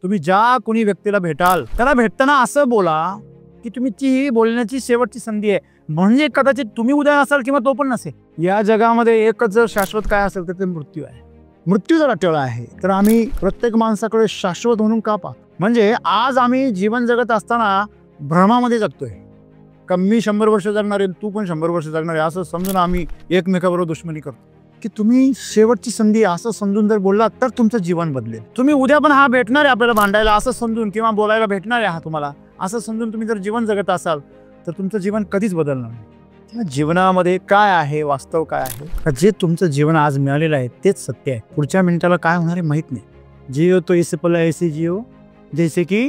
तुम्ही ज्या कोणी व्यक्तीला भेटाल त्याला भेटताना असं बोला की तुमची ही बोलण्याची शेवटची संधी आहे, म्हणजे कदाचित तुम्ही उद्या असाल किंवा तो पण नसेल। या जगामध्ये एकच जर शाश्वत काय असेल तर ते मृत्यू आहे। मृत्यू जर अटळ आहे तर आम्ही प्रत्येक माणसाकडे शाश्वत म्हणून का पाहतो? म्हणजे आज आम्ही जीवन जगत असताना भ्रमामध्ये जगतोय का मी 100 वर्ष जगणार आहे, तू पण 100 वर्ष जगणार आहे, असं समजून आम्ही एकमेकाबरोबर दुश्मनी करतो। की तुम्ही शेवटची संधी असं समजून जर बोललात तर तुमचं जीवन बदलेल। तुम्ही उद्या पण हा भेटणार आहे आपल्याला भांडायला असं समजून किंवा बोलायला भेटणार आहे हा तुम्हाला असं समजून तुम्ही जर जीवन जगत असाल तर तुमचं जीवन कधीच बदलणार नाही। जीवनामध्ये काय आहे, वास्तव काय आहे का जे तुमचं जीवन आज मिळालेलं आहे तेच सत्य आहे। पुढच्या मिनिटाला काय होणार आहे माहित नाही। जियो तो इसे पल ऐसे जियो जैसे की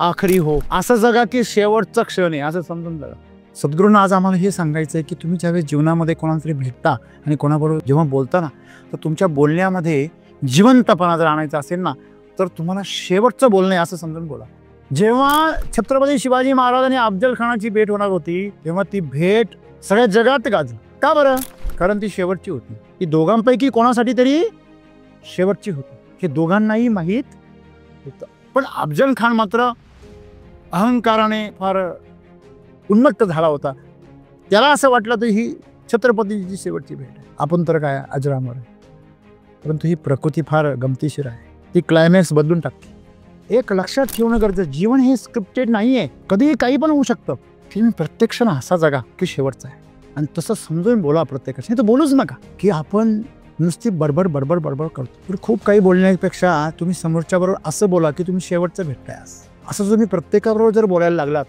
आखरी हो, असं जगा की शेवटचा क्षण आहे असं समजून जगा। सद्गुरूंना आज आम्हाला हे सांगायचं आहे की तुम्ही ज्यावेळेस जीवनामध्ये कोणाला तरी भेटता आणि कोणाबरोबर जेव्हा बोलता ना तर तुमच्या बोलण्यामध्ये जिवंतपणा जर आणायचा असेल ना तर तुम्हाला शेवटचं बोलणं आहे असं समजून बोला। जेव्हा छत्रपती शिवाजी महाराज आणि अफजल खानाची भेट होणार होती तेव्हा ती भेट सगळ्या जगात गाजली। का बरं? कारण ती शेवटची होती। ती दोघांपैकी कोणासाठी तरी शेवटची होती हे दोघांनाही माहीत होतं। पण अफजल खान मात्र अहंकाराने फार उन्मत्त झाला होता। त्याला असं वाटलं तर ही छत्रपतीची शेवटची भेट आहे, आपण तर काय अजरामर आहे। परंतु ही प्रकृती फार गमतीशीर आहे, ती क्लायमॅक्स बदलून टाकते। एक लक्षात ठेवणं गरजेचं, जीवन हे स्क्रिप्टेड नाहीये, कधीही काही पण होऊ शकतं। तुम्ही प्रत्येक क्षण असा जगा की शेवटचा आहे आणि तसं समजून बोला प्रत्येकाशी, नाही तर बोलूच नका की आपण नुसती बडबड बडबड बडबड करतो। तर खूप काही बोलण्यापेक्षा तुम्ही समोरच्या बरोबर असं बोला की तुम्ही शेवटचं भेटताय असं तुम्ही प्रत्येकाबरोबर जर बोलायला लागलात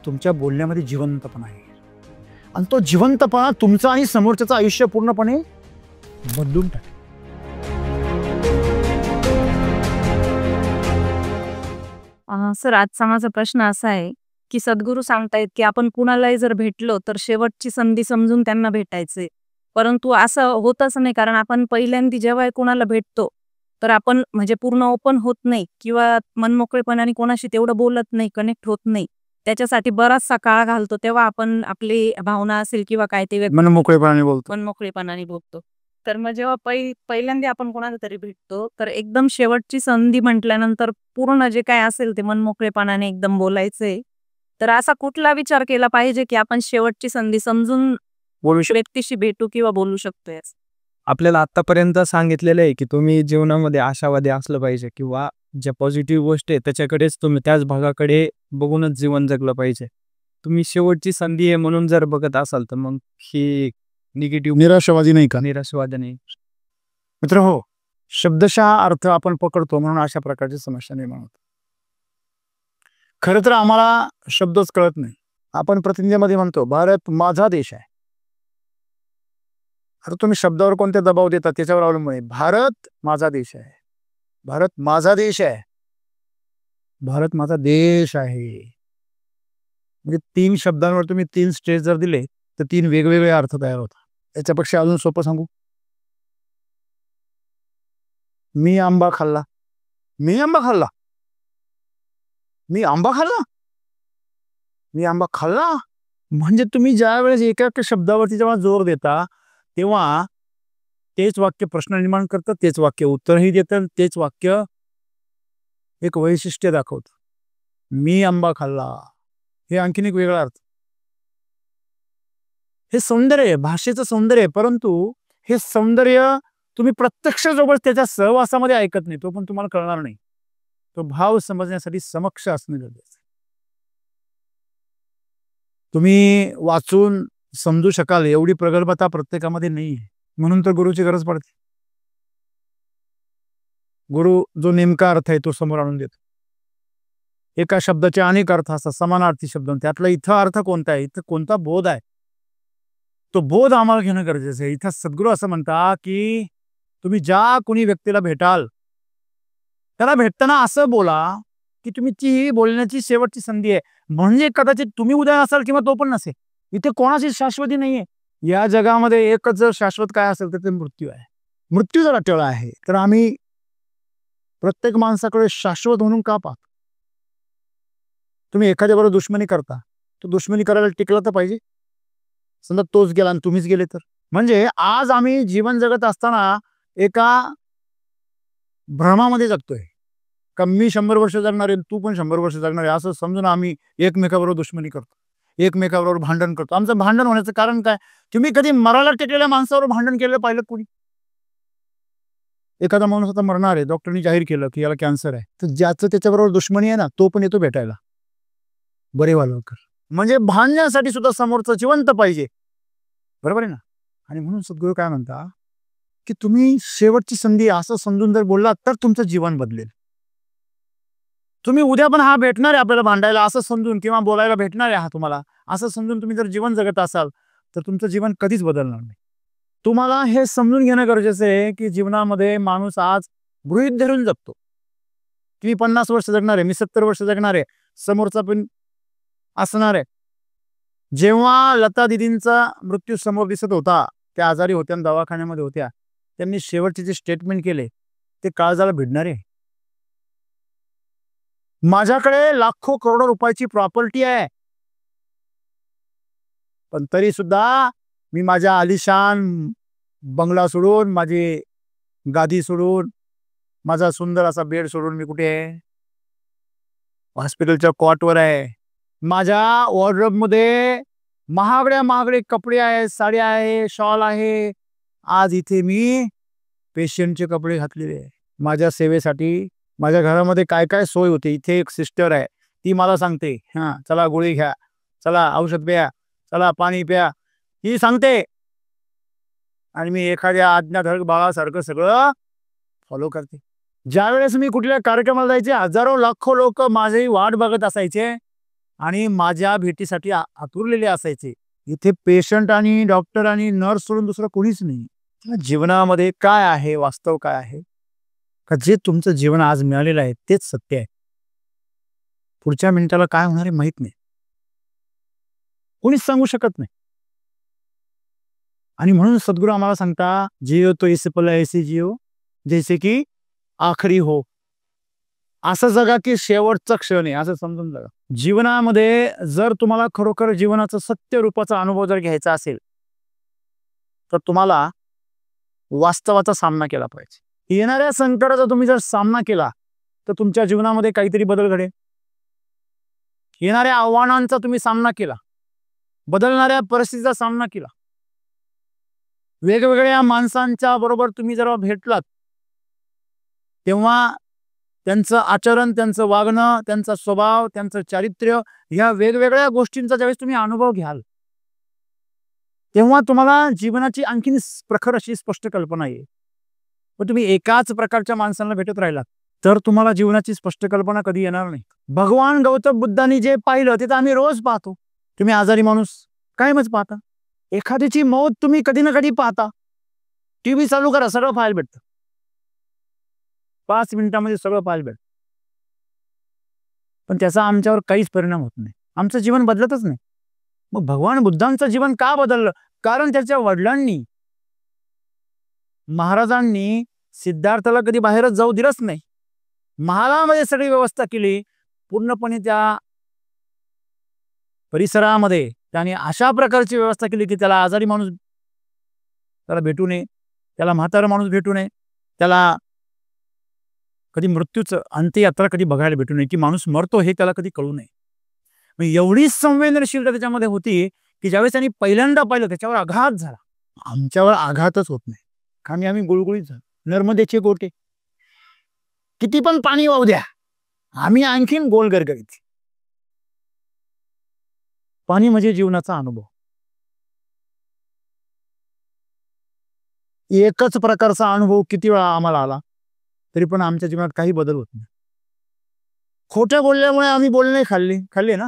तुमच्या बोलण्यामध्ये जिवंतपणा आहे आणि तो जिवंतपणा तुमचं आणि समोरच्याचं आयुष्य पूर्णपणे बदलून टाकेल। सर, आजचा माझा प्रश्न असा आहे की सद्गुरू सांगतायत की आपण कुणालाही जर भेटलो तर शेवटची संधी समजून त्यांना भेटायचे, परंतु असं होतच नाही। कारण आपण पहिल्यांदा जेव्हा कोणाला भेटतो तर आपण म्हणजे पूर्ण ओपन होत नाही किंवा मनमोकळेपणाने कोणाशी तेवढं बोलत नाही, कनेक्ट होत नाही। त्याच्यासाठी बराचसा काळ घालतो, तेव्हा आपण आपली भावना असेल किंवा काय ते मनमोकळेपणाने बोलतो। तर मग जेव्हा पहिल्यांदा आपण कोणाला तरी भेटतो तर एकदम शेवटची संधी म्हटल्यानंतर पूर्ण जे काय असेल ते मनमोकळेपणाने एकदम बोलायचंय। तर असा कुठला विचार केला पाहिजे की आपण शेवटची संधी समजून व्यक्तीशी भेटू किंवा बोलू शकतोय? आपल्याला आतापर्यंत सांगितलेलं आहे की तुम्ही जीवनामध्ये आशावादी असलं पाहिजे किंवा ज्या पॉझिटिव्ह गोष्टी आहेत त्याच्याकडेच तुम्ही त्याच भागाकडे बघूनच जीवन जगलं पाहिजे। तुम्ही शेवटची संधी आहे म्हणून जर बघत असाल तर मग ही निगेटिव्ह निराशावादी नाही का? निराशवादी नाही। मित्र हो, शब्दशः अर्थ आपण पकडतो म्हणून अशा प्रकारची समस्या निर्माण होते। खरं तर आम्हाला शब्दच कळत नाही। आपण प्रतिनिधीमध्ये म्हणतो भारत माझा देश आहे, अरे तुम्ही शब्दावर कोणते दबाव देतात त्याच्यावर अवलंबून आहे। भारत माझा देश आहे, भारत माझा देश आहे, भारत माझा देश आहे, म्हणजे 3 शब्दांवर तुम्ही 3 स्टेज जर दिले तर 3 वेगवेगळे अर्थ तयार होतात। याच्यापेक्षा अजून सोपं सांगू, मी आंबा खाल्ला, मी आंबा खाल्ला, मी आंबा खाल्ला, मी आंबा खाल्ला, म्हणजे तुम्ही ज्या वेळेस एका शब्दावरती जेव्हा जोर देता तेव्हा तेच वाक्य प्रश्न निर्माण करतं, तेच वाक्य उत्तरही देतं, तेच वाक्य एक वैशिष्ट्य दाखवतं। मी आंबा खाल्ला हे आणखीन एक वेगळा अर्थ। हे सौंदर्य आहे, भाषेचं सौंदर्य आहे, परंतु हे सौंदर्य तुम्ही प्रत्यक्ष जवळ त्याच्या सहवासामध्ये ऐकत नाही, तो पण तुम्हाला कळणार नाही। तो भाव समजण्यासाठी समक्ष असणे गरजेचं आहे। तुम्ही वाचून समजू शकाल एवढी प्रगल्भता प्रत्येकामध्ये नाही आहे, म्हणून तर गुरुची गरज पडते। गुरु जो नेमका अर्थ आहे तो समोर आणून देतो। एका शब्दाचे अनेक अर्थ असतात, समानार्थी शब्द, त्यातला इथं अर्थ कोणता आहे, इथं कोणता बोध आहे, तो बोध आम्हाला घेणं गरजेचं आहे। इथं सद्गुरू असं म्हणतात की तुम्ही ज्या कोणी व्यक्तीला भेटाल त्याला भेटताना असं बोला की तुमची ही बोलण्याची शेवटची संधी आहे, म्हणजे कदाचित तुम्ही उद्या असाल किंवा तो पण नसेल। इथे कोणाची शाश्वती नाहीये। या जगामध्ये एकच जर शाश्वत काय असेल तर ते मृत्यू आहे। मृत्यू जर अटळ आहे तर आम्ही प्रत्येक माणसाकडे शाश्वत म्हणून का पाहतो? तुम्ही एखाद्याबरोबर दुश्मनी करता, तो दुश्मनी करायला टिकला तर पाहिजे। समजा तोच गेला आणि तुम्हीच गेले तर, म्हणजे आज आम्ही जीवन जगत असताना एका भ्रमामध्ये जगतोय का मी 100 वर्ष जगणार आहे, तू पण 100 वर्ष जगणार आहे, असं समजून आम्ही एकमेकाबरोबर दुश्मनी करतो, एकमेकाबरोबर भांडण करतो. आमचं भांडण होण्याचं कारण काय? तुम्ही कधी मरायला टेकलेल्या माणसावर भांडण केलं पाहिलं कोणी? एखादा माणूस आता मरणार आहे, डॉक्टरनी जाहीर केलं की याला कॅन्सर आहे, तर ज्याचं त्याच्याबरोबर दुश्मनी आहे ना, तो पण येतो भेटायला, बरे व्हा लवकर. म्हणजे भांडण्यासाठी सुद्धा समोरचं जिवंत पाहिजे, बरोबर आहे ना? आणि म्हणून सद्गुरू काय म्हणता की तुम्ही शेवटची संधी असं समजून जर बोललात तर तुमचं जीवन बदलेल. तुम्ही उद्या पण हा भेटणार आहे आपल्याला भांडायला असं समजून, किंवा बोलायला भेटणार आहे हा तुम्हाला असं समजून तुम्ही जर जीवन जगत असाल तर तुमचं जीवन कधीच बदलणार नाही. तुम्हाला हे समजून घेणं गरजेचं आहे की जीवनामध्ये माणूस आज गृहीत धरून जगतो की मी 50 वर्ष जगणार आहे, मी 70 वर्ष जगणार आहे, समोरचा पण असणार आहे. जेव्हा लता दिदींचा मृत्यू समोर दिसत होता, त्या आजारी होत्या, दवाखान्यामध्ये होत्या, त्यांनी शेवटचे जे स्टेटमेंट केले ते काळजाला भिडणारे. माझ्याकडे लाखो करोडो रुपयाची प्रॉपर्टी आहे, पण तरी सुद्धा मी माझ्या आलिशान बंगला सोडून, माझी गादी सोडून, माझा सुंदर असा बेड सोडून मी कुठे आहे? हॉस्पिटलच्या कॉटवर आहे. माझ्या वॉर्डरोब मध्ये महागडे कपडे आहेत, साड्या आहे, शॉल आहे. आज इथे मी पेशंटचे कपडे घातलेले आहे माझ्या सेवेसाठी. माझ्या घरामध्ये काय काय सोय होते, इथे एक सिस्टर आहे, ती मला सांगते हां चला गोळी घ्या, चला औषध प्या, चला पाणी प्या, ही सांगते. आणि मी एखाद्या आज्ञाधारक बाळासारखं सगळं फॉलो करते. ज्यावेळेस मी कुठल्या कार्यक्रमाला जायचे, हजारो लाखो लोक माझी वाट बघत असायचे आणि माझ्या भेटीसाठी आतुरलेले असायचे. इथे पेशंट आणि डॉक्टर आणि नर्स सोडून दुसरं कोणीच नाही. जीवनामध्ये काय आहे, वास्तव काय आहे का जे तुमचं जीवन आज मिळालेलं आहे तेच सत्य आहे. पुढच्या मिनिटाला काय होणार आहे माहित नाही, कोणीच सांगू शकत नाही. आणि म्हणून सद्गुरू आम्हाला सांगता, जियो तो इसे पल ऐसे जियो जैसे की आखरी हो. असं जगा की शेवटचा क्षण आहे असं समजून जगा. जीवनामध्ये जर तुम्हाला खरोखर जीवनाचं सत्य रूपाचा अनुभव जर घ्यायचा असेल तर तुम्हाला वास्तवाचा सामना केला पाहिजे. येणाऱ्या संकटाचा तुम्ही जर सामना केला तर तुमच्या जीवनामध्ये काहीतरी बदल घडेल. येणाऱ्या आव्हानांचा तुम्ही सामना केला, बदलणाऱ्या परिस्थितीचा सामना केला, वेगवेगळ्या माणसांच्या बरोबर तुम्ही जर भेटलात तेव्हा त्यांचं आचरण, त्यांचं वागणं, त्यांचा स्वभाव, त्यांचं चारित्र्य, ह्या वेगवेगळ्या गोष्टींचा ज्यावेळेस तुम्ही अनुभव घ्याल तेव्हा तुम्हाला जीवनाची आणखीन प्रखर अशी स्पष्ट कल्पना येईल. पण तुम्ही एकाच प्रकारच्या माणसांना भेटत राहिलात तर तुम्हाला जीवनाची स्पष्ट कल्पना कधी येणार नाही. भगवान गौतम बुद्धांनी जे पाहिलं ते तर आम्ही रोज पाहतो. तुम्ही आजारी माणूस कायमच पाहता, एखाद्याची मौत तुम्ही कधी ना कधी पाहता. टीव्ही चालू करा, सगळं पाहायला भेटतं, 5 मिनिटांमध्ये सगळं पाहायला भेटतं. पण त्याचा आमच्यावर काहीच परिणाम होत नाही, आमचं जीवन बदलतच नाही. मग भगवान बुद्धांचं जीवन का बदललं? कारण त्याच्या वडिलांनी, महाराजांनी सिद्धार्थाला कधी बाहेरच जाऊ दिलंच नाही. महालामध्ये सगळी व्यवस्था केली पूर्णपणे. त्या परिसरामध्ये त्याने अशा प्रकारची व्यवस्था केली की त्याला आजारी माणूस त्याला भेटू नये, त्याला म्हातारा माणूस भेटू नये, त्याला कधी मृत्यूचं अंत्ययात्रा कधी बघायला भेटू नये, की माणूस मरतो हे त्याला कधी कळू नये. मग एवढी संवेदनशीलता त्याच्यामध्ये होती की ज्यावेळेस त्यांनी पहिल्यांदा पाहिलं त्याच्यावर आघात झाला. आमच्यावर आघातच होत नाही, कारण आम्ही गुळगुळीत झालो. नर्मदेचे गोटे किती पण पाणी वाहू द्या, आम्ही आणखीन गोल गरगरीत. पाणी म्हणजे जीवनाचा अनुभव. एकच प्रकारचा अनुभव किती वेळा आम्हाला आला तरी पण आमच्या जीवनात काही बदल होत नाही. खोटं बोलल्यामुळे आम्ही बोलणे खाल्ले ना,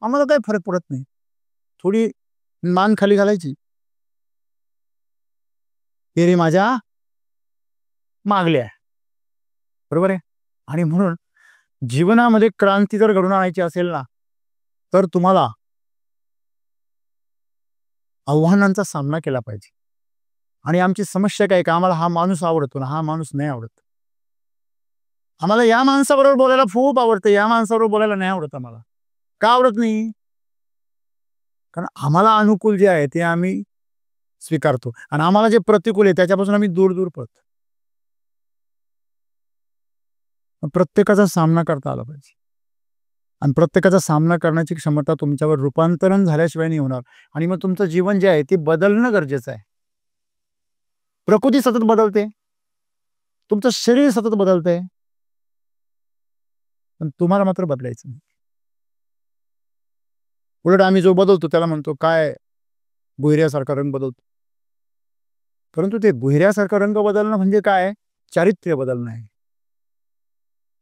आम्हाला काही फरक पडत नाही. थोडी मान खाली घालायची, हे रे माझ्या मागल्या, बरोबर आहे. आणि म्हणून जीवनामध्ये क्रांती जर घडून आणायची असेल ना तर तुम्हाला आव्हानांचा सामना केला पाहिजे. आणि आमची समस्या काय का आम्हाला हा माणूस आवडतो ना, हा माणूस नाही आवडत. आम्हाला या माणसाबरोबर बोलायला खूप आवडतं, या माणसाबरोबर बोलायला नाही आवडत. आम्हाला का आवडत नाही? कारण आम्हाला अनुकूल जे आहे ते आम्ही स्वीकारतो आणि आम्हाला जे प्रतिकूल आहे त्याच्यापासून आम्ही दूर दूर पळतो. प्रत्येकाचा सामना करता आला पाहिजे आणि प्रत्येकाचा सामना करण्याची क्षमता तुमच्यावर रूपांतरण झाल्याशिवाय नाही होणार. आणि मग तुमचं जीवन जे आहे ते बदलणं गरजेचं आहे. प्रकृती सतत बदलते, तुमचं शरीर सतत बदलतंय, पण तुम्हाला मात्र बदलायचं नाही. उलट आम्ही जो बदलतो त्याला म्हणतो काय भुहिऱ्यासारखा रंग बदलतो. परंतु ते भुहिऱ्यासारखा रंग बदलणं म्हणजे काय? चारित्र्य बदलणं आहे.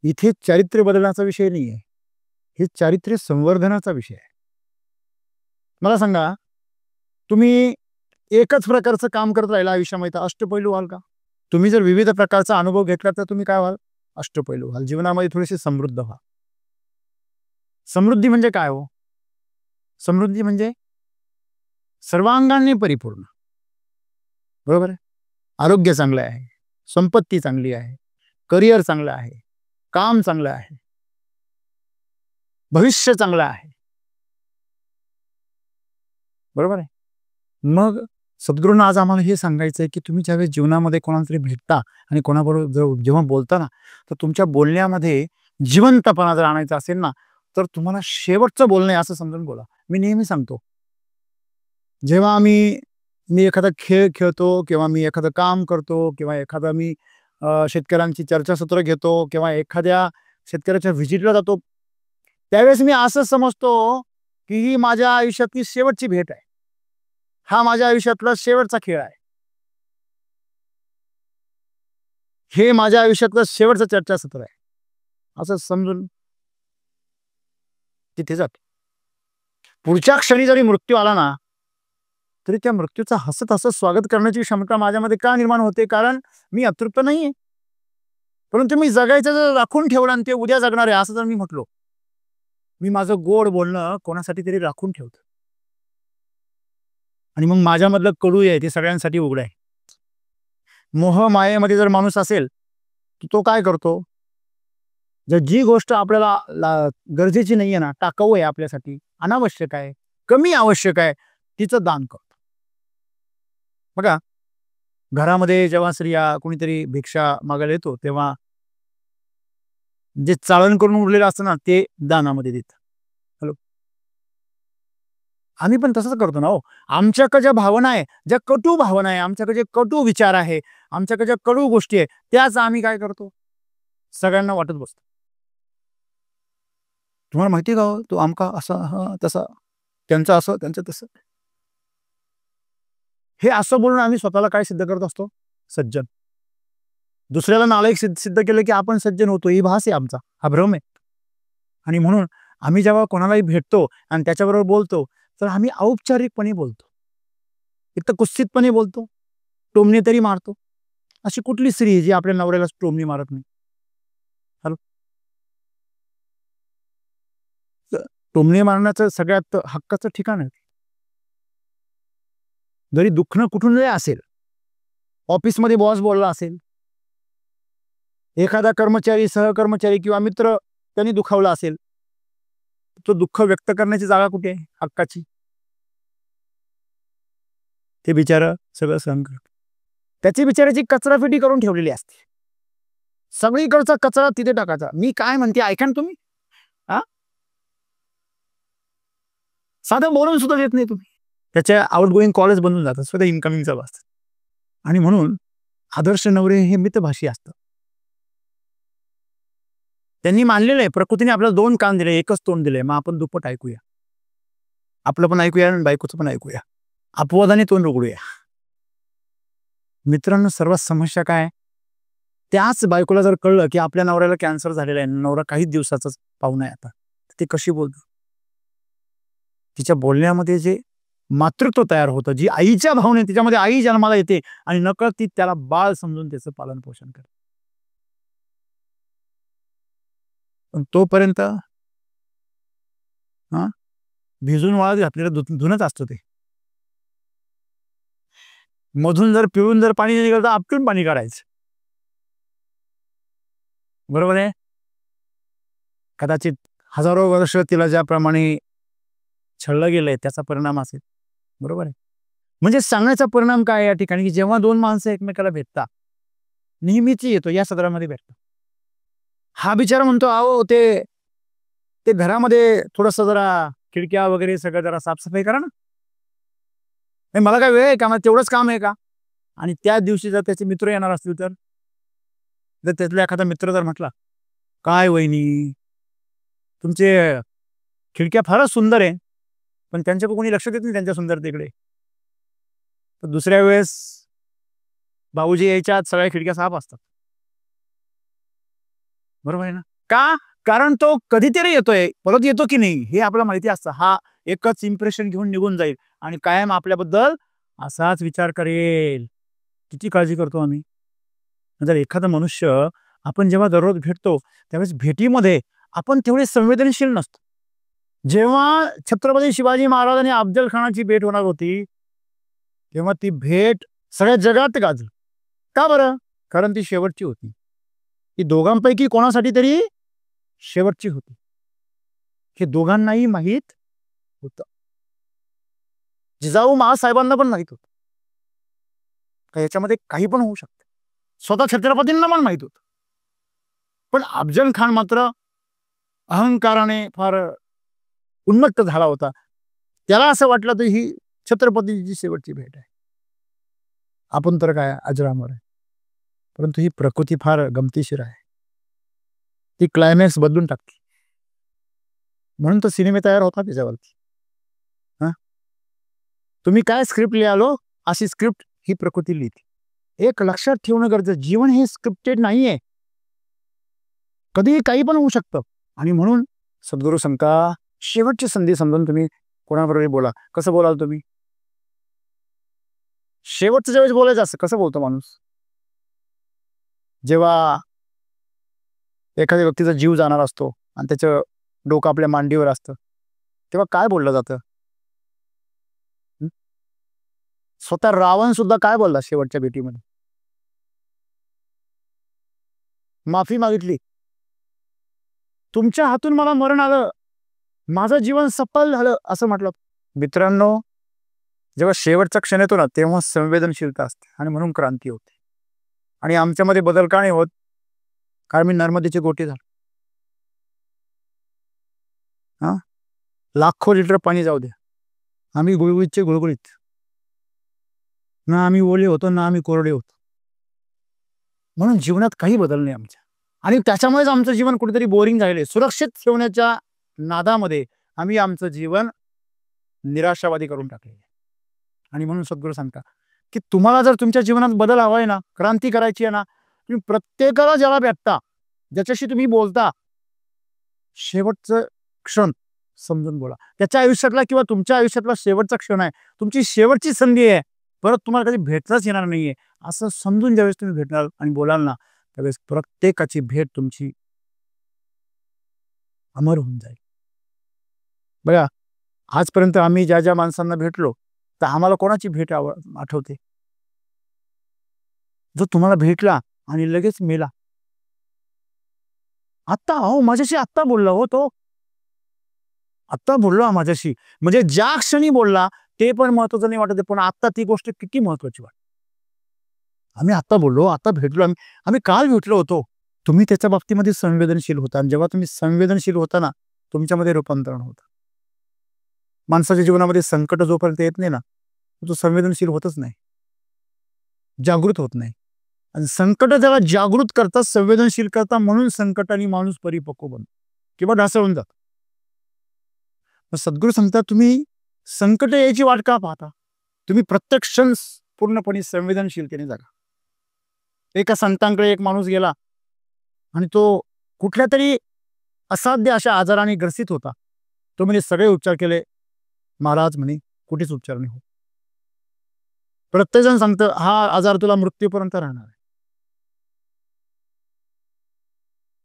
इथे चारित्र्य बदलण्याचा विषय नाही आहे, हे चारित्र्य संवर्धनाचा विषय आहे. मला सांगा, तुम्ही एकच प्रकारचं काम करत राहिला आयुष्यामध्ये तर अष्टपैलू व्हाल का? तुम्ही जर विविध प्रकारचा अनुभव घेतला तर तुम्ही काय व्हाल? अष्टपैलू व्हाल. जीवनामध्ये थोडेसे समृद्ध व्हा. समृद्धी म्हणजे काय हो? समृद्धी म्हणजे सर्वांगाने परिपूर्ण. बरोबर आहे? आरोग्य चांगलं आहे, संपत्ती चांगली आहे, करिअर चांगलं आहे, काम चांगलं आहे, भविष्य चांगलं आहे. बरोबर आहे? मग सद्गुरूंना आज आम्हाला हे सांगायचं आहे की तुम्ही ज्यावेळेस जीवनामध्ये कोणाला तरी भेटता आणि कोणाबरोबर जेव्हा बोलता ना, तर तुमच्या बोलण्यामध्ये जिवंतपणा जर आणायचा असेल ना, तर तुम्हाला शेवटचं बोलणं आहे असं समजून बोला. मी नेहमी सांगतो, जेव्हा मी एखादा खेळ खेळतो किंवा मी एखादं काम करतो किंवा एखादा मी शेतकऱ्यांची चर्चासत्र घेतो किंवा एखाद्या शेतकऱ्याच्या व्हिजिटला जातो, त्यावेळेस मी असं समजतो की ही माझ्या आयुष्यातली शेवटची भेट आहे. हा माझ्या आयुष्यातला शेवटचा खेळ आहे. हे माझ्या आयुष्यातलं शेवटचं चर्चासत्र आहे असं समजून तिथे जातो. पुढच्या क्षणी जरी मृत्यू आला ना, तरी त्या मृत्यूचा हसत हसत स्वागत करण्याची क्षमता माझ्यामध्ये का निर्माण होते? कारण मी अतृप्त नाहीये. परंतु मी जगायचं जर राखून ठेवलं आणि ते उद्या जगणार आहे असं जर मी म्हटलो, मी माझं गोड बोलणं कोणासाठी तरी राखून ठेवतो आणि मग माझ्यामधलं कडू आहे ते सगळ्यांसाठी उघड आहे. मोह मायेमध्ये जर माणूस असेल तर तो काय करतो? जर जी गोष्ट आपल्याला गरजेची नाहीये ना, टाकाऊ आहे, आपल्यासाठी अनावश्यक आहे, कमी आवश्यक आहे, तिचं दान करतो. बघा, घरामध्ये जेव्हा स्त्रिया कोणीतरी भिक्षा मागायला येतो तेव्हा जे चाळण करून उरलेलं असतं ना ते दानामध्ये देतात. हॅलो, आम्ही पण तसंच करतो ना हो. आमच्याकडे ज्या भावना आहे, ज्या कटू भावना आहे, आमच्याकडे जे कटू विचार आहे, आमच्याकडे ज्या कडू गोष्टी आहे, त्याच आम्ही काय करतो? सगळ्यांना वाटत बसतो. तुम्हाला माहिती आहे का हो, तो आमका असा तसा, त्यांचं असं त्यांचं तसं. हे असं बोलून आम्ही स्वतःला काय सिद्ध करत असतो? सज्जन. दुसऱ्याला नालायक सिद्ध केलं की आपण सज्जन होतो. ही भास आहे आमचा, हा भ्रम आहे. आणि म्हणून आम्ही जेव्हा कोणालाही भेटतो आणि त्याच्याबरोबर बोलतो तर आम्ही औपचारिकपणे बोलतो, एक तर कुत्सितपणे बोलतो, टोमणे तरी मारतो. अशी कुठली स्त्री जी आपल्या नवऱ्याला टोमणी मारत नाही? हॅलो, टोमणे मारण्याचं सगळ्यात हक्काचं ठिकाण आहे. जरी दुखणं कुठून जरी असेल, ऑफिसमध्ये बॉस बोलला असेल, एखादा कर्मचारी, सहकर्मचारी किंवा मित्र त्यांनी दुखावला असेल, तो दुःख व्यक्त करण्याची जागा कुठे आहे? हक्काची. ते बिचारा सगळं सहन करतो. त्याची बिचाराची कचरापेटी करून ठेवलेली असते. सगळीकडचा कचरा तिथे टाकायचा. मी काय म्हणते ऐका ना तुम्ही. साधं बोलून सुद्धा देत नाही तुम्ही. त्याच्या आउटगोईंग कॉलेज बनून जातात, स्वतः इनकमिंगचा वाचतात. आणि म्हणून आदर्श नवरे हे मितभाषी असतात. त्यांनी मानलेलं आहे, प्रकृतीने आपल्याला दोन कान दिले, एकच तोंड दिले. मग आपण दुप्पट ऐकूया, आपलं पण ऐकूया आणि बायकोचं पण ऐकूया, अपवादाने तोंड उघडूया. मित्रांनो, सर्वात समस्या काय? त्याच बायकोला जर कळलं की आपल्या नवऱ्याला कॅन्सर झालेला आहे, नवरा काही दिवसाचाच पाहुणा आहे आता, ती कशी बोलतो? तिच्या बोलण्यामध्ये जे मातृत्व तयार होतं, जी आईच्या भावने तिच्यामध्ये आई जन्माला येते आणि नकळत ती त्याला बाळ समजून त्याचं पालन पोषण करते. पण तोपर्यंत भिजून वाळत घातलेलं धुनच असतं ते. मधून जर पिळून जर पाणी निघालं तर आपटून पाणी काढायचं. बरोबर आहे? कदाचित हजारो वर्ष तिला ज्याप्रमाणे छळलं गेलंय त्याचा परिणाम असेल. बरोबर आहे? म्हणजे सांगण्याचा परिणाम काय या ठिकाणी, की जेव्हा दोन माणसं एकमेकाला भेटतात, नेहमीच येतो या सदरामध्ये भेटतात, हा बिचारा म्हणतो अहो ते ते घरामध्ये थोडंसं जरा खिडक्या वगैरे सगळं जरा साफसफाई करा ना. नाही, मला काय वेळ आहे का, मला तेवढंच काम आहे का. आणि त्या दिवशी जर त्याचे मित्र येणार असतील तर जर त्यातला एखादा मित्र जर म्हटला, काय वहिनी तुमचे खिडक्या फारच सुंदर आहे, पण त्यांच्याकडे कोणी लक्ष देत नाही त्यांच्या सुंदरतेकडे. तर दुसऱ्या वेळेस भाऊजी यायच्या आत सगळ्या खिडक्या साफ असतात. बरोबर आहे ना. का? कारण तो कधीतरी येतोय, परत येतो की नाही हे आपल्याला माहिती असतं. हा एकच इम्प्रेशन घेऊन निघून जाईल आणि कायम आपल्याबद्दल असाच विचार करेल. किती काळजी करतो आम्ही. जर एखादा मनुष्य आपण जेव्हा दररोज भेटतो त्यावेळेस भेटीमध्ये आपण तेवढे संवेदनशील नसतो. जेव्हा छत्रपती शिवाजी महाराज आणि अफजल खानाची भेट होणार होती तेव्हा ती भेट सगळ्या जगात गाजली. का बरं? कारण ती शेवटची होती. ती दोघांपैकी कोणासाठी तरी शेवटची होती. हे दोघांनाही माहीत होतं. जिजाऊ महासाहेबांना पण माहीत होतं का याच्यामध्ये काही पण होऊ शकतं. स्वतः छत्रपतींना पण माहीत होतं. पण अफजल खान मात्र अहंकाराने फार उन्मत्त झाला होता. त्याला असं वाटलं तर ही छत्रपतीची शेवटची भेट आहे. आपण तर काय अजरामर आहे. परंतु ही प्रकृती फार गमतीशीर आहे. ती क्लायमॅक्स बदलून टाकते. म्हणून तो सिनेमे तयार होता त्याच्यावरती. तुम्ही काय स्क्रिप्ट लिहालो अशी स्क्रिप्ट ही प्रकृती लिहिते. एक लक्षात ठेवणं गरजेचं, जीवन हे स्क्रिप्टेड नाहीये. कधीही काही पण होऊ शकतं. आणि म्हणून सद्गुरू सांगता शेवटची संधी समजून तुम्ही कोणाबरोबर बोला. कसं बोलाल तुम्ही? शेवटचं ज्यावेळेस बोलायचं असं कसं बोलतो माणूस? जेव्हा एखाद्या व्यक्तीचा जीव जाणार असतो आणि त्याचं डोकं आपल्या मांडीवर असतं तेव्हा काय बोललं जातं? स्वतः रावण सुद्धा काय बोलला शेवटच्या भेटीमध्ये? माफी मागितली. तुमच्या हातून मला मरण आलं, माझं जीवन सफल झालं असं म्हटलं. मित्रांनो, जेव्हा शेवटचा क्षण येतो ना तेव्हा संवेदनशीलता असते आणि म्हणून क्रांती होते. आणि आमच्यामध्ये बदल का नाही होत? कारण मी नर्मदेचे गोटे झालो. लाखो लिटर पाणी जाऊ द्या, आम्ही गुळगुळीतचे गुळगुळीत. ना आम्ही ओले होतो ना आम्ही कोरडे होतो. म्हणून जीवनात काही बदल नाही आमच्या. आणि त्याच्यामुळेच आमचं जीवन कुठेतरी बोरिंग झालेलं. सुरक्षित ठेवण्याच्या नादामध्ये आम्ही आमचं जीवन निराशावादी करून टाकले. आणि म्हणून सद्गुरू सांगता की तुम्हाला जर तुमच्या जीवनात बदल हवा आहे ना, क्रांती करायची आहे ना, तुम्ही प्रत्येकाला ज्याला भेटता, ज्याच्याशी तुम्ही बोलता, शेवटचं क्षण समजून बोला. त्याच्या आयुष्यातला किंवा तुमच्या आयुष्यातला शेवटचा क्षण आहे, तुमची शेवटची संधी आहे, परत तुम्हाला कधी भेटताच येणार नाहीये असं समजून ज्यावेळेस तुम्ही भेटणार आणि बोलाल ना त्यावेळेस प्रत्येकाची भेट तुमची अमर होऊन जाईल. बघा, आजपर्यंत आम्ही ज्या ज्या माणसांना भेटलो तर आम्हाला कोणाची भेट आठवते? जो तुम्हाला भेटला आणि लगेच मेला. आत्ता हो माझ्याशी आत्ता बोलला हो तो, आत्ता बोलला माझ्याशी. म्हणजे ज्या क्षणी बोलला ते पण महत्वाचं नाही वाटत, पण आत्ता ती गोष्ट किती महत्वाची वाटते. आम्ही आत्ता बोललो, आता भेटलो, आम्ही काल भेटलो होतो. तुम्ही त्याच्या बाबतीमध्ये संवेदनशील होता आणि जेव्हा तुम्ही संवेदनशील होता ना तुमच्यामध्ये रूपांतरण होतं. माणसाच्या जीवनामध्ये संकट जोपर्यंत येत नाही ना तो संवेदनशील होतच नाही, जागृत होत नाही. आणि संकट जेव्हा जागृत करतात, संवेदनशील करतात, म्हणून संकटाने माणूस परिपक्व बनतो किंवा ढासळून जातो. सद्गुरू सांगतात तुम्ही संकट यायची वाट का पाहता? तुम्ही प्रत्येक क्षण पूर्णपणे संवेदनशीलतेने जगा. एका संतांकडे एक माणूस गेला आणि तो कुठल्या तरी असाध्य अशा आजाराने ग्रसित होता. तो म्हणजे सगळे उपचार केले, महाराज म्हणे कुठेच उपचार नाही होत. प्रत्येक जण सांगतं हा आजार तुला मृत्यूपर्यंत राहणार आहे.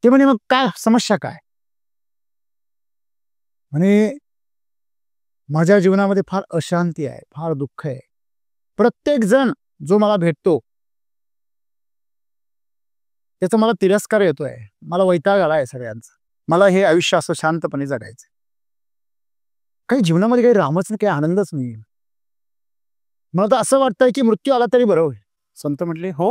ते म्हणे मग काय समस्या काय? म्हणे माझ्या जीवनामध्ये फार अशांती आहे, फार दुःख आहे. प्रत्येक जण जो मला भेटतो त्याचा मला तिरस्कार येतोय, मला वैताग आलाय सगळ्यांचा. मला हे आयुष्य असं शांतपणे जगायचं. काही जीवनामध्ये काही रामच नाही, काही आनंदच नाही. मला तर असं वाटतंय की मृत्यू आला तरी बरं होईल. संत म्हटले हो,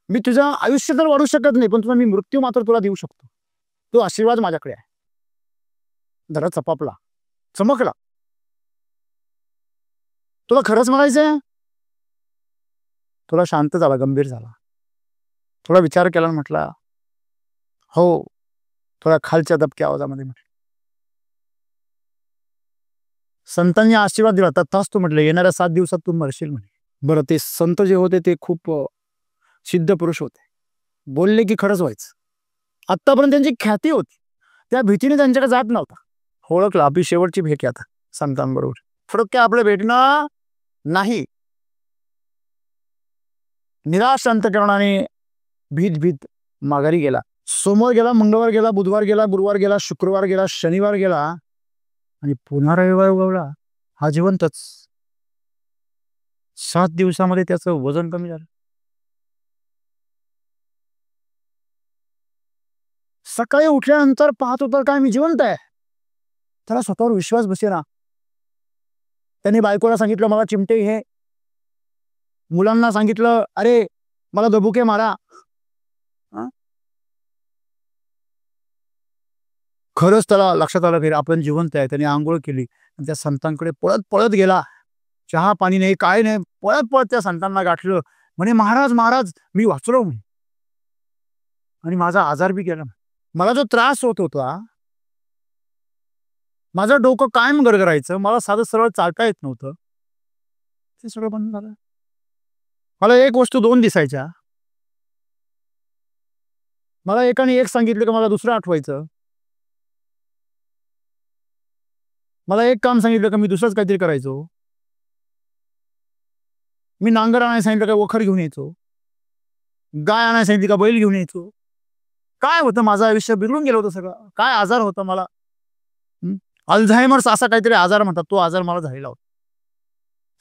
मी तुझं आयुष्य तर वाढू शकत नाही, पण तुला मी मृत्यू मात्र तुला देऊ शकतो. तो आशीर्वाद माझ्याकडे आहे. जरा चपापला, चमकला. तुला खरंच म्हणायचंय? तुला शांत झाला, गंभीर झाला, थोडा विचार केला आणि म्हटला हो. थोडा खालच्या दबक्या आवाजामध्ये म्हटलं, संतांनी आशीर्वाद दिला तथास्तु म्हटलं, येणाऱ्या 7 दिवसात तू मरशील म्हणे. बरं, ते संत जे होते ते खूप सिद्ध पुरुष होते. बोलले की खरंच व्हायचं. आत्तापर्यंत त्यांची ख्याती होती, त्या भीतीने त्यांच्याकडे जात नव्हता. ओळखलं आपली शेवटची भेट आता संतांबरोबर. फरक काय, आपलं भेटणं नाही. निराश अंतःकरणाने भीत भीत माघारी गेला. सोमवार गेला, मंगळवार गेला, बुधवार गेला, गुरुवार गेला, शुक्रवार गेला, शनिवार गेला आणि पुन्हा रविवार उगवला. हा जिवंतच. 7 दिवसामध्ये त्याचं वजन कमी झालं. सकाळी उठल्यानंतर पाहत होता काय मी जिवंत आहे. त्याला स्वतःवर विश्वास बसेना. त्याने बायकोला सांगितलं मला चिमटे घे. मुलांना सांगितलं अरे मला दबुके मारा. खरंच त्याला लक्षात आलं की आपण जिवंत आहे. त्याने आंघोळ केली आणि त्या संतांकडे पळत पळत गेला. चहा पाणी नाही, काय नाही, पळत पळत त्या संतांना गाठलं. म्हणे महाराज महाराज मी वाचलो म्हणे, आणि माझा आजार बी गेला. मला जो त्रास होत होता, माझं डोकं कायम गरगरायचं, मला साधं सरळ चालता येत नव्हतं, ते सगळं बंद झालं. मला एक वस्तू 2 दिसायच्या. मला एकाने एक सांगितलं की मला दुसरं आठवायचं. मला एक काम सांगितलं का मी दुसरंच काहीतरी करायचो. मी नांगर आणायला सांगितलं का वखर घेऊन यायचो. गाय आणायला सांगितली का बैल घेऊन यायचो. काय होतं, माझं आयुष्य बिघडून गेलं होतं सगळं. काय आजार होता मला, अल्झायमर्स असा काहीतरी आजार म्हणतात, तो आजार मला झालेला होता.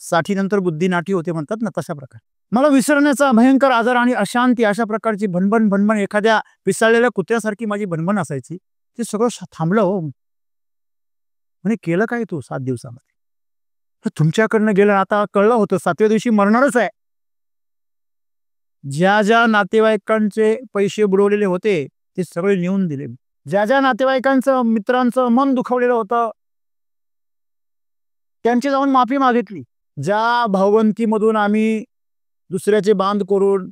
60 नंतर बुद्धी नाटी होते म्हणतात ना, तशा प्रकार. मला विसरण्याचा भयंकर आजार आणि अशांती, अशा प्रकारची भणभण भणभण, एखाद्या पिसाळलेल्या कुत्र्यासारखी माझी भणभण असायची. ते सगळं थांबलं हो. म्हणे केलं काय तू 7 दिवसामध्ये? तुमच्याकडनं गेलं. आता कळलं होतं 7व्या दिवशी मरणारच आहे. ज्या ज्या नातेवाईकांचे पैसे बुडवलेले होते ते सगळे नेऊन दिले. ज्या ज्या नातेवाईकांचं मित्रांचं मन दुखवलेलं होतं त्यांची जाऊन माफी मागितली. ज्या भावंतीमधून आम्ही दुसऱ्याचे बांध करून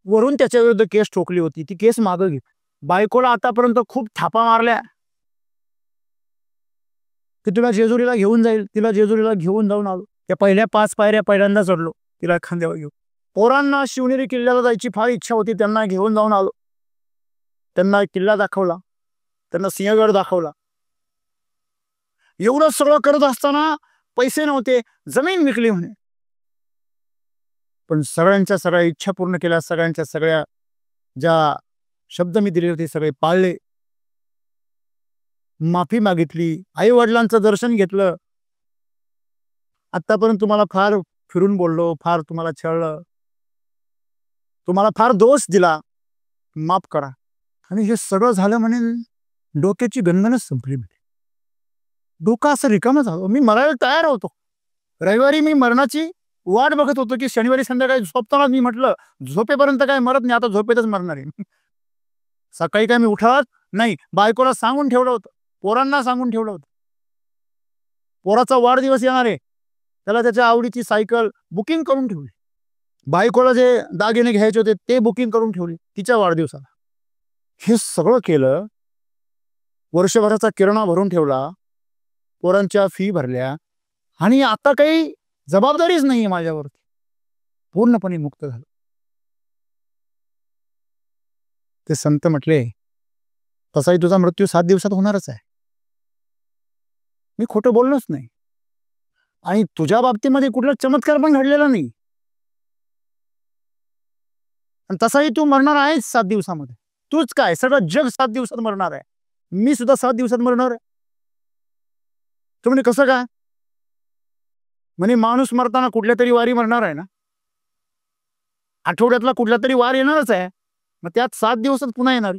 वरून त्याच्या विरुद्ध केस ठोकली होती, ती केस मागं घेतली. बायकोला आतापर्यंत खूप थापा मारल्या की तुला जेजुरीला घेऊन जाईल. तिला जेजुरीला घेऊन जाऊन आलो. त्या पहिल्या 5 पायऱ्या पहिल्यांदा चढलो तिला खांद्यावर घेऊन. पोरांना शिवनेरी किल्ल्याला जायची फार इच्छा होती, त्यांना घेऊन जाऊन आलो. त्यांना किल्ला दाखवला, त्यांना सिंहगड दाखवला. एवढं सगळं करत असताना पैसे नव्हते, जमीन विकली म्हणे. पण सगळ्यांच्या सगळ्या इच्छा पूर्ण केल्या. सगळ्यांच्या सगळ्या ज्या शब्द मी दिले होते सगळे पाळले. माफी मागितली, आई वडिलांचं दर्शन घेतलं. आतापर्यंत तुम्हाला फार फिरून बोललो, फार तुम्हाला छळलं, तुम्हाला फार दोष दिला, माफ करा. आणि हे सगळं झालं म्हणे डोक्याची गंधनच संपली. म्हणे डोकं असं रिकामं झालं. मी मरायला तयार होतो. रविवारी मी मरणाची वाट बघत होतो की शनिवारी संध्याकाळी झोपताना मी म्हटलं झोपेपर्यंत काय मरत नाही, आता झोपेतच मरणार आहे. सकाळी काय मी उठत नाही. बायकोला सांगून ठेवलं होतं, पोरांना सांगून ठेवलं होतं, पोराचा वाढदिवस येणार आहे, त्याला त्याच्या आवडीची सायकल बुकिंग करून ठेवली. बायकोला जे दागिने घ्यायचे होते ते बुकिंग करून ठेवली तिच्या वाढदिवसाला. हे सगळं केलं. वर्षभराचा किराणा भरून ठेवला, पोरांच्या फी भरल्या, आणि आता काही जबाबदारीच नाहीये माझ्यावरती. पूर्णपणे मुक्त झालो. ते संत म्हटले तसाही तुझा मृत्यू 7 दिवसात होणारच आहे. मी खोटं बोललोच नाही, आणि तुझ्या बाबतीमध्ये कुठला चमत्कार पण घडलेला नाही. आणि तसाही तू मरणार आहेस 7 दिवसामध्ये. तूच काय, सगळं जग 7 दिवसात मरणार आहे. मी सुद्धा 7 दिवसात मरणार आहे. तू म्हणे कसं काय? म्हणे माणूस मरताना कुठल्या तरी वारी मरणार आहे ना, आठवड्यातला कुठला तरी वार येणारच आहे. मग त्यात 7 दिवसात पुन्हा येणार,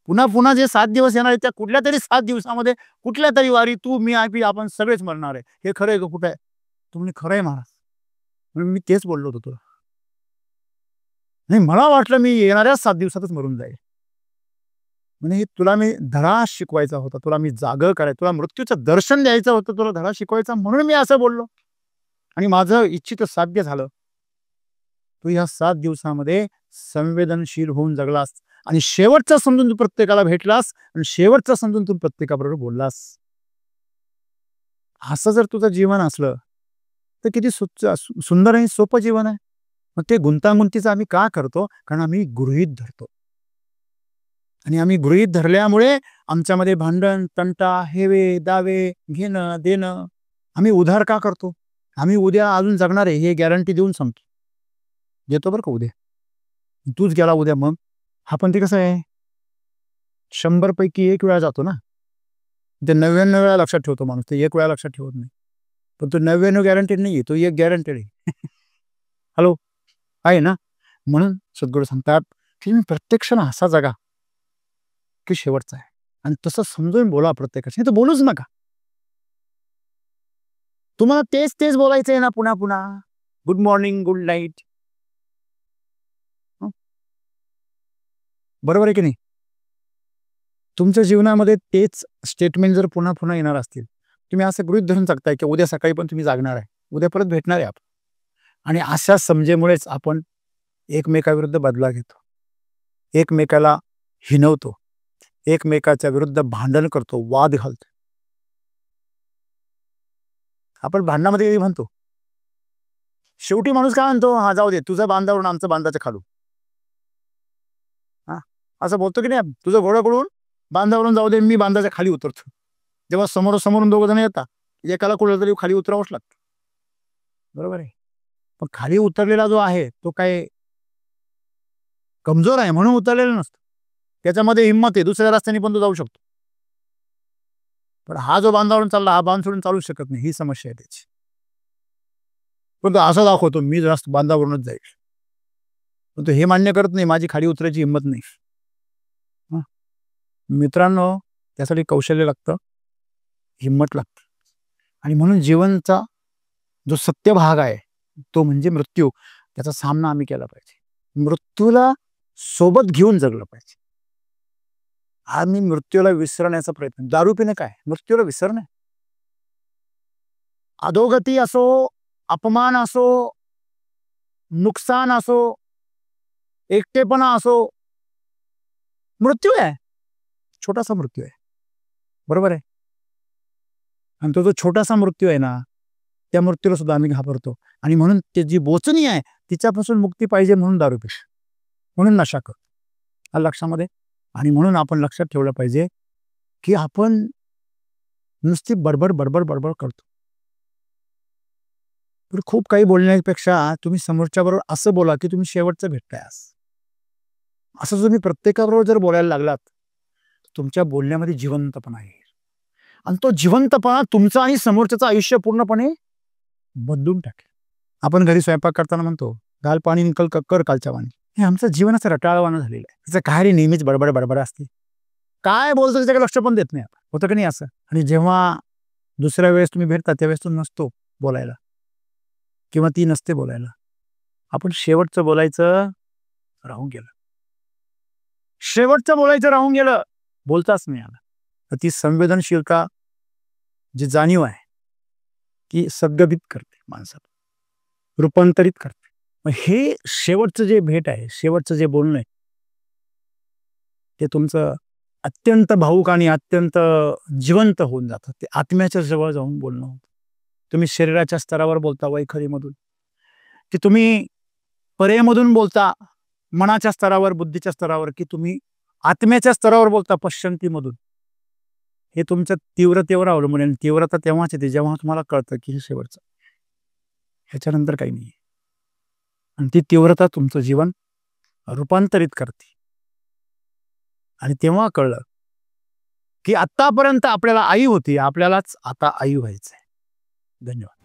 पुन्हा पुन्हा जे 7 दिवस येणार आहे त्या कुठल्या तरी 7 दिवसामध्ये कुठल्या तरी वारी तू मी आपण सगळेच मरणार आहे. हे खरं आहे का? कुठं आहे? तुम्ही खरं आहे महाराज. म्हणून मी तेच बोललो होतो तुला. नाही, मला वाटलं मी येणाऱ्या 7 दिवसातच मरून जाईल. म्हणजे तुला मी धडा शिकवायचा होता, तुला मी जागं करायचं, तुला मृत्यूचं दर्शन द्यायचं होतं, तुला धडा शिकवायचा म्हणून मी असं बोललो आणि माझं इच्छित साध्य झालं. तू या 7 दिवसामध्ये संवेदनशील होऊन जगलास आणि शेवटचा समजून तू प्रत्येकाला भेटलास आणि शेवटचा समजून तू प्रत्येकाबरोबर बोललास. असं जर तुझं जीवन असलं तर किती सुंदर आणि सोपं जीवन आहे. मग ते गुंतागुंतीचं आम्ही का करतो? कारण आम्ही गृहीत धरतो आणि आम्ही गृहीत धरल्यामुळे आमच्यामध्ये भांडण, तंटा, हेवे दावे, घेणं देणं. आम्ही उधार का करतो? आम्ही उद्या अजून जगणार आहे हे गॅरंटी देऊन सांगतो, देतो बरं का उद्या, तूच गेला उद्या. मग हा पण ते कसं आहे, 100 पैकी 1 वेळा जातो ना. ते 99 वेळा लक्षात ठेवतो माणूस, ते 1 वेळा लक्षात ठेवत नाही. पण तो 99 गॅरंटेड नाही आहे, तो 1 गॅरंटेड आहे. हॅलो, आहे ना. म्हणून सद्गुरू सांगतात की मी प्रत्येक क्षण असा जगा की शेवटचा आहे आणि तसं समजून बोला प्रत्येकाशी. तर बोलूच नका. तुम्हाला तेच तेच बोलायचं आहे ना पुन्हा पुन्हा, गुड मॉर्निंग, गुड नाईट. बरोबर आहे की नाही? तुमच्या जीवनामध्ये तेच स्टेटमेंट जर पुन्हा पुन्हा येणार असतील, तुम्ही असं गृहीत धरून जगताय की उद्या सकाळी पण तुम्ही जागणार आहे, उद्या परत भेटणार आहे आपण. आणि अशा समजेमुळेच आपण एकमेकाविरुद्ध बदला घेतो, एकमेकाला हिनवतो, एकमेकाच्या विरुद्ध भांडण करतो, वाद घालतो. आपण भांडणामध्ये म्हणतो, शेवटी माणूस काय म्हणतो, हा जाऊ दे, तुझं बांधावरून आमचं बांधाचं खालू. हा, असं बोलतो की नाही, तुझं घोडं बांधावरून जाऊ दे, मी बांधाच्या खाली उतरतो. जेव्हा समोरून 2 जण येतात, एकाला कुठलं तरी खाली उतरावंच लागतं. बरोबर आहे. पण खाली उतरलेला जो आहे तो काय कमजोर आहे म्हणून उतरलेला नसतो, त्याच्यामध्ये हिंमत आहे, दुसऱ्या रस्त्याने पण तो जाऊ शकतो. पण हा जो बांधावरून चालला, हा बांध सोडून चालू शकत नाही, ही समस्या आहे त्याची. पण तो असं दाखवतो, मी जास्त बांधावरूनच जाईल. पण तो हे मान्य करत नाही, माझी खाली उतरायची हिंमत नाही. मित्रांनो, त्यासाठी कौशल्य लागतं, हिंमत लागते. आणि म्हणून जीवनचा जो सत्य भाग आहे तो म्हणजे मृत्यू, त्याचा सामना आम्ही केला पाहिजे. मृत्यूला सोबत घेऊन जगलं पाहिजे. आम्ही मृत्यूला विसरण्याचा प्रयत्न, दारू पिणं काय मृत्यूला विसरणे? अधोगती असो, अपमान असो, नुकसान असो, एकटेपणा असो, मृत्यू आहे, छोटासा मृत्यू आहे. बरोबर आहे. आणि तो जो छोटासा मृत्यू आहे ना, त्या मृत्यूला सुद्धा आम्ही घाबरतो आणि म्हणून ते जी बोचणी आहे तिच्यापासून मुक्ती पाहिजे म्हणून दारू पितो, म्हणून नशा करतो, लक्षामध्ये. आणि म्हणून आपण लक्षात ठेवलं पाहिजे की आपण नुसती बडबड बडबड बडबड करतो. तर खूप काही बोलण्यापेक्षा तुम्ही समोरच्या बरोबर असं बोला की तुम्ही शेवटचं भेटताय. असं तुम्ही प्रत्येकाबरोबर जर बोलायला लागलात, तुमच्या बोलण्यामध्ये जिवंतपणा आहे आणि तो जिवंतपणा तुमचं आणि समोरच्याचं आयुष्य पूर्णपणे बदलून टाकेल. आपण घरी स्वयंपाक करताना म्हणतो, घाल पाणी निकल कर कालच्या वाणी. हे आमचं जीवन असं रटाळवाणं झालेलं आहे. त्याचं काय नेहमीच बडबड बडबड असते, काय बोलतो त्याच्याकडे लक्ष पण देत नाही आपण, होतं की नाही असं? आणि जेव्हा दुसऱ्या वेळेस तुम्ही भेटता त्यावेळेस तो नसतो बोलायला किंवा ती नसते बोलायला. आपण शेवटचं बोलायचं राहून गेलं, शेवटचं बोलायचं राहून गेलं, बोलताच नाही आलं. तर ती संवेदनशीलता, जी जाणीव आहे, की सद्गतीत करते माणसाला, रूपांतरित करते. मग हे शेवटचं जे भेट आहे, शेवटचं जे बोलणं आहे, ते तुमचं अत्यंत भावुक आणि अत्यंत जिवंत होऊन जातं. ते आत्म्याच्या जवळ जाऊन बोलणं होतं. तुम्ही शरीराच्या स्तरावर बोलता वैखरीमधून, की तुम्ही परेमधून बोलता मनाच्या स्तरावर, बुद्धीच्या स्तरावर, की तुम्ही आत्म्याच्या स्तरावर बोलता पश्चंतीमधून. हे तुमच्या तीव्रतेवर अवलंबून आहे. तीव्रता तेव्हाच येते जेव्हा तुम्हाला कळतं की हे शेवटचं, ह्याच्यानंतर काही नाही. आणि ती तीव्रता तुमचं जीवन रूपांतरित करते. आणि तेव्हा कळलं की आतापर्यंत आपल्याला आई होती, आपल्यालाच आता आई व्हायचंय. धन्यवाद.